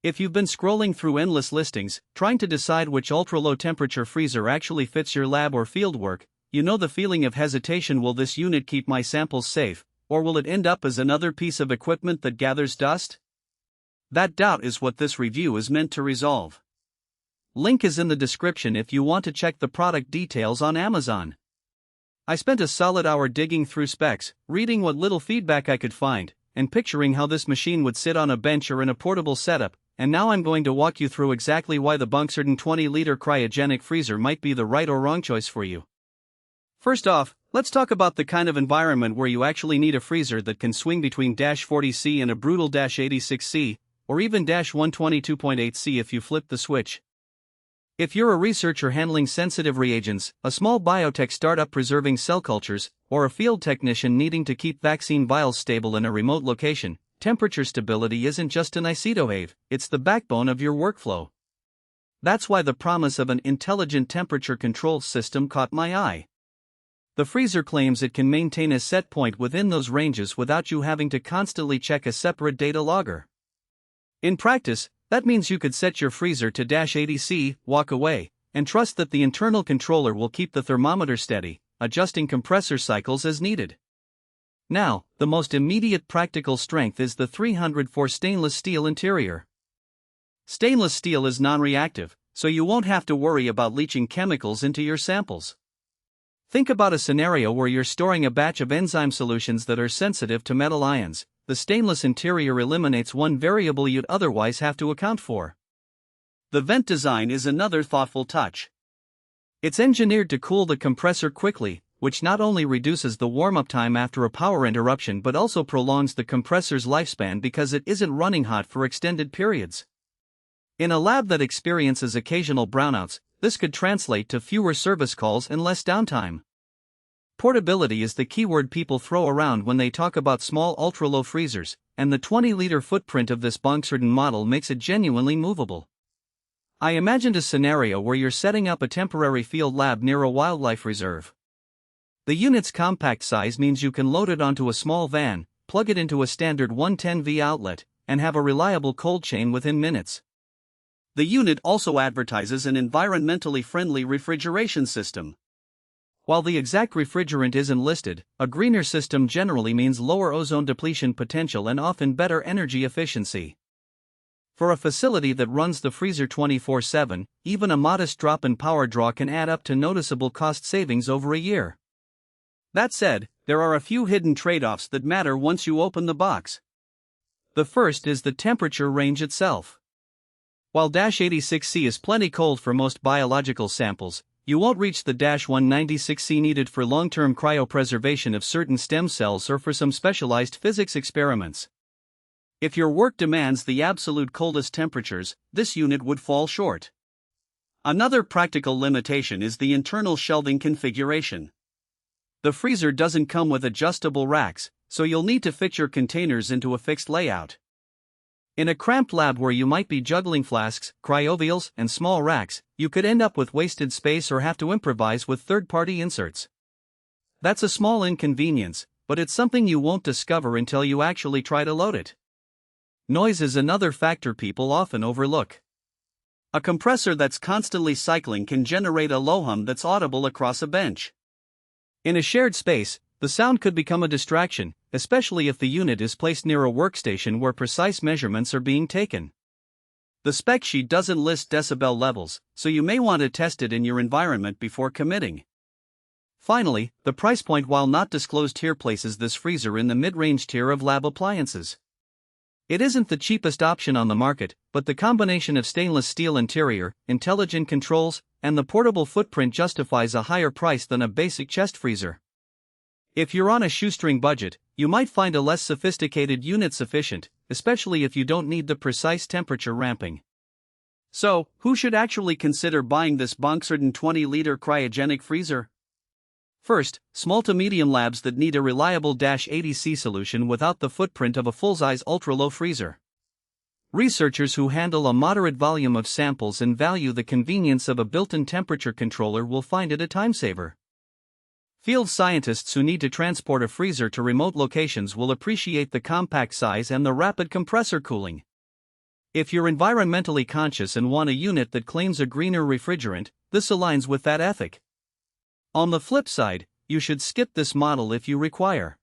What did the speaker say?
If you've been scrolling through endless listings, trying to decide which ultra-low temperature freezer actually fits your lab or fieldwork, you know the feeling of hesitation. Will this unit keep my samples safe, or will it end up as another piece of equipment that gathers dust? That doubt is what this review is meant to resolve. Link is in the description if you want to check the product details on Amazon. I spent a solid hour digging through specs, reading what little feedback I could find, and picturing how this machine would sit on a bench or in a portable setup, and now I'm going to walk you through exactly why the 120-liter cryogenic freezer might be the right or wrong choice for you. First off, let's talk about the kind of environment where you actually need a freezer that can swing between -40°C and a brutal -86°C, or even -122.8°C if you flip the switch. If you're a researcher handling sensitive reagents, a small biotech startup preserving cell cultures, or a field technician needing to keep vaccine vials stable in a remote location, temperature stability isn't just a nice to have, it's the backbone of your workflow. That's why the promise of an intelligent temperature control system caught my eye. The freezer claims it can maintain a set point within those ranges without you having to constantly check a separate data logger. In practice, that means you could set your freezer to -80°C, walk away, and trust that the internal controller will keep the thermometer steady, adjusting compressor cycles as needed. Now, the most immediate practical strength is the 304 stainless steel interior. Stainless steel is non-reactive, so you won't have to worry about leaching chemicals into your samples. Think about a scenario where you're storing a batch of enzyme solutions that are sensitive to metal ions. The stainless interior eliminates one variable you'd otherwise have to account for. The vent design is another thoughtful touch. It's engineered to cool the compressor quickly, which not only reduces the warm-up time after a power interruption but also prolongs the compressor's lifespan because it isn't running hot for extended periods. In a lab that experiences occasional brownouts, this could translate to fewer service calls and less downtime. Portability is the keyword people throw around when they talk about small ultra-low freezers, and the 20-liter footprint of this Bongsarden model makes it genuinely movable. I imagined a scenario where you're setting up a temporary field lab near a wildlife reserve. The unit's compact size means you can load it onto a small van, plug it into a standard 110V outlet, and have a reliable cold chain within minutes. The unit also advertises an environmentally friendly refrigeration system. While the exact refrigerant isn't listed, a greener system generally means lower ozone depletion potential and often better energy efficiency. For a facility that runs the freezer 24/7, even a modest drop in power draw can add up to noticeable cost savings over a year. That said, there are a few hidden trade-offs that matter once you open the box. The first is the temperature range itself. While -86°C is plenty cold for most biological samples, you won't reach the -196°C needed for long-term cryopreservation of certain stem cells or for some specialized physics experiments. If your work demands the absolute coldest temperatures, this unit would fall short. Another practical limitation is the internal shelving configuration. The freezer doesn't come with adjustable racks, so you'll need to fit your containers into a fixed layout. In a cramped lab where you might be juggling flasks, cryovials, and small racks, you could end up with wasted space or have to improvise with third-party inserts. That's a small inconvenience, but it's something you won't discover until you actually try to load it. Noise is another factor people often overlook. A compressor that's constantly cycling can generate a low hum that's audible across a bench. In a shared space, the sound could become a distraction, especially if the unit is placed near a workstation where precise measurements are being taken. The spec sheet doesn't list decibel levels, so you may want to test it in your environment before committing. Finally, the price point, while not disclosed here, places this freezer in the mid-range tier of lab appliances. It isn't the cheapest option on the market, but the combination of stainless steel interior, intelligent controls, and the portable footprint justifies a higher price than a basic chest freezer. If you're on a shoestring budget, you might find a less sophisticated unit sufficient, especially if you don't need the precise temperature ramping. So, who should actually consider buying this Bongsarden 20-liter cryogenic freezer? First, small to medium labs that need a reliable -80°C solution without the footprint of a full-size ultra-low freezer. Researchers who handle a moderate volume of samples and value the convenience of a built-in temperature controller will find it a time-saver. Field scientists who need to transport a freezer to remote locations will appreciate the compact size and the rapid compressor cooling. If you're environmentally conscious and want a unit that claims a greener refrigerant, this aligns with that ethic. On the flip side, you should skip this model if you require